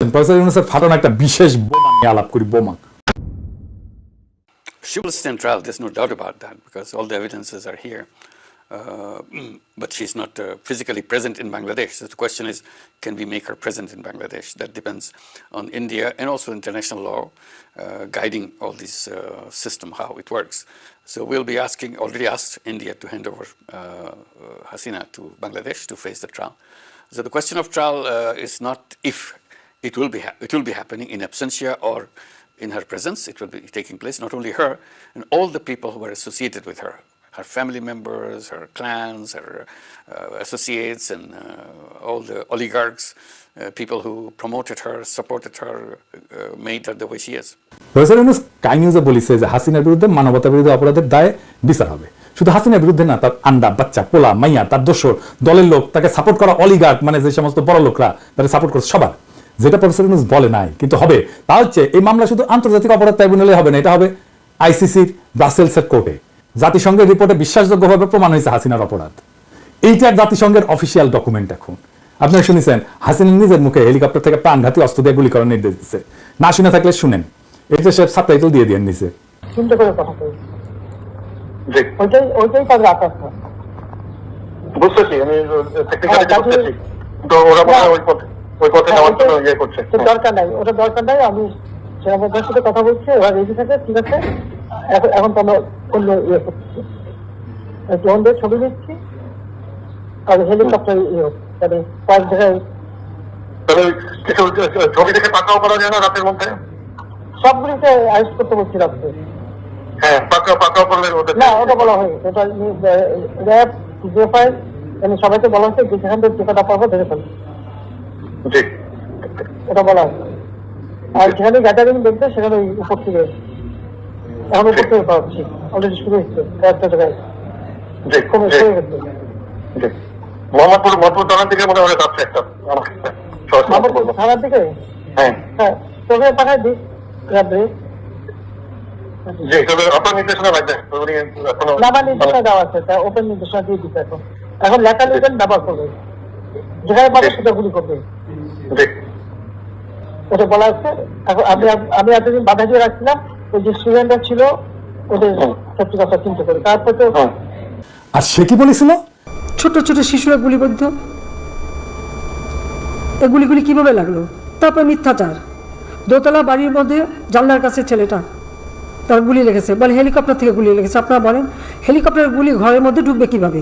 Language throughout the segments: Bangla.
প্রফেসর ইউনূসের ফাটানো একটা বিশেষ বোমা নিয়ে আলাপ করি, বোমা। She will stand trial, there's no doubt about that, because all the evidences are here. But she's not physically present in Bangladesh. So the question is, can we make her present in Bangladesh? That depends on India and also international law guiding all this system, how it works. So we'll be already asked India to hand over Hasina to Bangladesh to face the trial. So the question of trial is not if it will be happening in absentia or in her presence. It will be taking place, not only her, and all the people who are associated with her. Her family members, her clans, her associates, and all the oligarchs, people who promoted her, supported her, made her the way she is. Professor Yunus sky নিউজে বলেছে যে হাসিনার বিরুদ্ধে মানবতা বিরোধী অপরাধের দায়ে বিচার হবে। শুধু হাসিনার বিরুদ্ধে না, তার আন্ডা, বাচ্চা, পোলা, মাইয়া, তার দোসর, দলের লোক, তাকে সাপোর্ট করা অলিগার্ক, মানে যে সমস্ত বড় লোকরা তাকে সাপোর্ট করছে, সবার। যেটা প্রফেসর ইউনূস বলে নাই কিন্তু হবে, তা হচ্ছে এই মামলা শুধু আন্তর্জাতিক অপরাধ ট্রাইব্যুনালে হবে না, এটা হবে আইসিসির ব্রাসেলসের কোর্টে। জাতিসংঘের রিপোর্টে বিশ্বাসযোগ্যভাবে প্রমাণ হয়েছে হাসিনার অপরাধ। এইটা জাতিসংঘের অফিসিয়াল ডকুমেন্ট। এখন আপনারা শুনেছেন হাসিনা নিজের মুখে হেলিকপ্টার থেকে প্রাণঘাতী অস্ত্র দিয়ে গুলি করার নির্দেশ দিচ্ছে। না শুনে থাকলে শুনেন, এটা সে সাবটাইটেল দিয়ে দিয়ে নিছে। চিন্তা করে কথা কই, ওইটাই তাদের আকাশ না, বুঝতেছি আমি টেকনিক্যালি বুঝতেছি। তো ওরা মনে হয় ওই পথে যাওয়ার জন্য ইয়ে করছে। দরকার নাই, ওটা দরকার নাই। আমি সেনাবাহিনীর সাথে কথা বলছি, ওরা রেডি থাকে, ঠিক আছে। এখন তো আমরা অন্য ইয়ে করছি, ড্রোনদের ছবি দিচ্ছি, আর হেলিকপ্টার ইয়ে মানে পাঁচ জায়গায় কিছু ছবি দেখে পাকাও করা যায় না রাতের মধ্যে? সবগুলিকে আরেস্ট করতে বলছি রাত্রে। হ্যাঁ, পাকাও করলে না, ওটা বলা হয়, ওটা র্যাব জেফাই সবাইকে বলা হচ্ছে যে যেখান থেকে টিকাটা পাবো ধরে ফেলবে, ওটা বলা হয়। আর যেখানে গ্যাদারিং দেখবে সেখানে উপর থেকে, এখন উপর থেকে পাচ্ছি, অলরেডি শুরু হচ্ছে কয়েকটা জায়গায়, কমে শুরু হচ্ছে। মোহাম্মদপুর থানার দিকে মনে হয় যাচ্ছে একটা, মোহাম্মদপুর থানার দিকে। হ্যাঁ, তোকে পাঠাই দিই রাত্রে। আপনার নির্দেশনা লাগবে? আমার নির্দেশনা দেওয়া আছে, ওপেন নির্দেশনা দিয়ে দিচ্ছে। এখন লেখা লিখবেন, ব্যবহার করবে, যেখানে পাবে সেটা গুলি করবে, ওটা বলা হচ্ছে। এখন আমি এতদিন বাধা দিয়ে রাখছিলাম, ওই যে স্টুডেন্টরা ছিল ওদের সত্যি কথা চিন্তা করে। তারপর তো আর সে কি বলেছিল, ছোট ছোট শিশুরা গুলিবদ্ধ, এই গুলিগুলি কিভাবে লাগলো? তারপর মিথ্যাচার, দোতলা বাড়ির মধ্যে জানলার কাছে ছেলেটা তার গুলি লেগেছে, বলে হেলিকপ্টার থেকে গুলি লেগেছে। আপনারা বলেন হেলিকপ্টারের গুলি ঘরের মধ্যে ঢুকবে কিভাবে?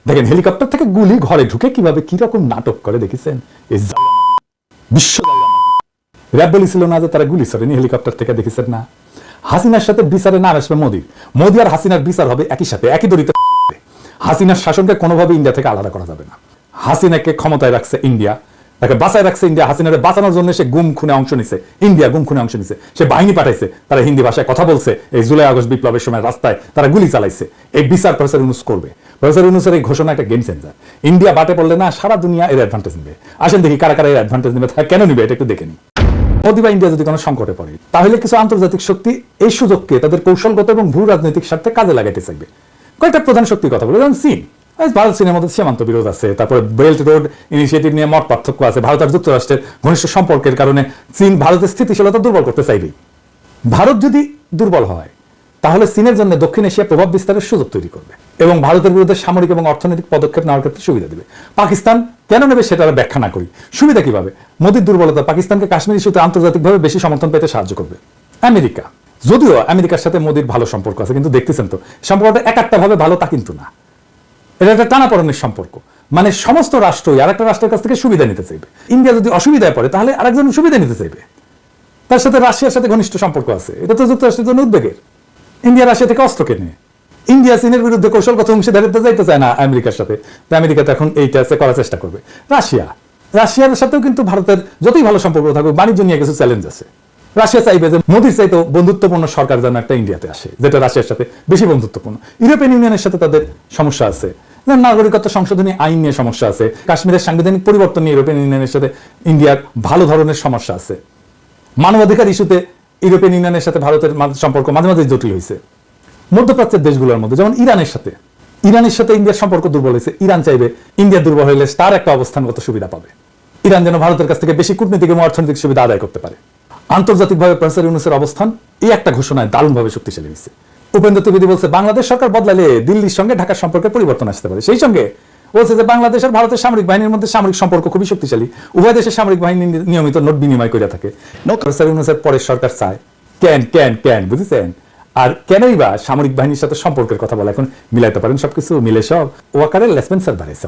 দেখেন হেলিকপ্টার থেকে গুলি ঘরে ঢুকে কিভাবে কিরকম নাটক করে দেখেছেন। বিশ্ব র্যাব বলেছিল না যে তারা গুলি ছড়েনি হেলিকপ্টার থেকে, দেখেছেন না? হাসিনার সাথে বিচারে না আসবে মোদি আর হাসিনার বিচার হবে একই সাথে, একই দড়িতে। হাসিনার শাসনকে কোনোভাবে ইন্ডিয়া থেকে আলাদা করা যাবে না। হাসিনাকে ক্ষমতায় রাখছে ইন্ডিয়া, তাকে বাঁচায় রাখছে ইন্ডিয়া। হাসিনাকে বাঁচানোর জন্য সে গুম খুনে অংশ নিছে, ইন্ডিয়া গুম খুনে অংশ নিছে। সে বাহিনী পাঠাইছে, তারা হিন্দি ভাষায় কথা বলছে। এই জুলাই আগস্ট বিপ্লবের সময় রাস্তায় তারা গুলি চালাইছে। এই বিচার প্রফেসর ইউনূস করবে। প্রফেসর ইউনূসের এই ঘোষণা একটা গেম চেঞ্জার। ইন্ডিয়া বাটে পড়লে না সারা দুনিয়া এর অ্যাডভান্টেজ নেবে। আসেন দেখি কারা কারা এর অ্যাডভান্টেজ নেবে, তারা কেন নিবে এটা একটু দেখে নিই। মোদি বা ইন্ডিয়া যদি কোনো সংকটে পড়ে, তাহলে কিছু আন্তর্জাতিক শক্তি এই সুযোগকে তাদের কৌশলগত এবং ভূ রাজনৈতিক স্বার্থে কাজে লাগাইতে চাইবে। কয়েকটা প্রধান শক্তির কথা বলে, যেমন চীন। ভারত চীনের মধ্যে সীমান্ত বিরোধ আছে, তারপরে বেল্ট রোড ইনিশিয়েটিভ নিয়ে মত পার্থক্য আছে। ভারত আর যুক্তরাষ্ট্রের ঘনিষ্ঠ সম্পর্কের কারণে চীন ভারতের স্থিতিশীলতা দুর্বল করতে চাইবে। ভারত যদি দুর্বল হয় তাহলে চীনের জন্য দক্ষিণ এশিয়া প্রভাব বিস্তারের সুযোগ তৈরি করবে এবং ভারতের বিরুদ্ধে সামরিক এবং অর্থনৈতিক পদক্ষেপ নেওয়ার ক্ষেত্রে সুবিধা দেবে। পাকিস্তান কেন নেবে সেটা ব্যাখ্যা না করি, সুবিধা কিভাবে? মোদির দুর্বলতা পাকিস্তানকে কাশ্মীর ইস্যুতে আন্তর্জাতিকভাবে বেশি সমর্থন পেতে সাহায্য করবে। আমেরিকা, যদিও আমেরিকার সাথে মোদির ভালো সম্পর্ক আছে, কিন্তু দেখতেছেন তো সম্পর্কটা একাত্তা ভাবে ভালো তা কিন্তু না। এটা একটা টানাপড়েনের সম্পর্ক, মানে সমস্ত রাষ্ট্রই আরেকটা রাষ্ট্রের কাছ থেকে সুবিধা নিতে চাইবে। ইন্ডিয়া যদি অসুবিধায় পড়ে তাহলে আরেকজন সুবিধা নিতে চাইবে। তার সাথে রাশিয়ার সাথে ঘনিষ্ঠ সম্পর্ক আছে, এটা তো যুক্তরাষ্ট্রের জন্য উদ্বেগের। ইন্ডিয়া রাশিয়া থেকে অস্ত্র কেনে, ইন্ডিয়া চীনের বিরুদ্ধে কৌশলগত অংশীদারিত্ব যাইতে চায় না আমেরিকার সাথে, তো আমেরিকা তো এখন এইটা করার চেষ্টা করবে। রাশিয়ার সাথেও কিন্তু ভারতের যতই ভালো সম্পর্ক থাকবে, বাণিজ্য নিয়ে কিছু চ্যালেঞ্জ আছে। রাশিয়া চাইবে যে মোদির চাইতে বন্ধুত্বপূর্ণ সরকার যেন একটা ইন্ডিয়াতে আসে, যেটা রাশিয়ার সাথে বেশি বন্ধুত্বপূর্ণ। ইউরোপিয়ান ইউনিয়নের সাথে তাদের সমস্যা আছে, নাগরিকত্ব সংশোধনী আইন নিয়ে সমস্যা আছে, কাশ্মীরের সাংবিধানিক পরিবর্তন নিয়ে ইউরোপিয়ান ইউনিয়নের সাথে ইন্ডিয়ার ভালো ধরনের সমস্যা আছে। মানবাধিকার ইস্যুতে ইউরোপিয়ান ইউনিয়নের সাথে ভারতের সম্পর্ক মাঝে মাঝে জটিল হয়েছে। মধ্যপ্রাচ্যের দেশগুলোর মধ্যে যেমন ইরানের সাথে ইন্ডিয়ার সম্পর্ক দুর্বল হয়েছে। ইরান চাইবে ইন্ডিয়া দুর্বল হলে তার একটা অবস্থানগত সুবিধা পাবে। ইরান যেন ভারতের কাছ থেকে বেশি কূটনৈতিক এবং অর্থনৈতিক সুবিধা আদায় করতে পারে। আন্তর্জাতিকভাবে প্রফেসর ইউনূসের অবস্থান এই একটা ঘোষণায় দারুণভাবে শক্তিশালী হয়েছে। উপেন্দ্র ত্রিবেদী বলছে বাংলাদেশ সরকার বদলালে দিল্লির সঙ্গে ঢাকার সম্পর্কে পরিবর্তন আসতে পারে। সেই সঙ্গে বলছে যে বাংলাদেশ আর ভারতের সামরিক বাহিনীর মধ্যে সামরিক সম্পর্ক খুবই শক্তিশালী, উভয় দেশের সামরিক বাহিনী নিয়মিত নোট বিনিময় করে থাকে। প্রফেসর ইউনূসের পরের সরকার চায় ক্যান বুঝেছেন? আর কেনই বা সামরিক বাহিনীর সাথে সম্পর্কের কথা বলা, এখন মিলাইতে পারেন সবকিছু মিলে সব। ওয়াকারের লেসপেন্সার বাড়াইছে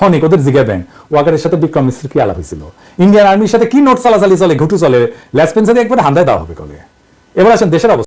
অনেক ওদের জিজ্ঞাবেন ওয়াকারের সাথে বিক্রম মিশ্র কি আলাপ হয়েছিল, ইন্ডিয়ান আর্মির সাথে কি নোট চালাচালি চলে, ঘুটু চলে, লেসপেন্সারে একবারে হান্দায় দেওয়া হবে কলে। এবার আসেন দেশের অবস্থা।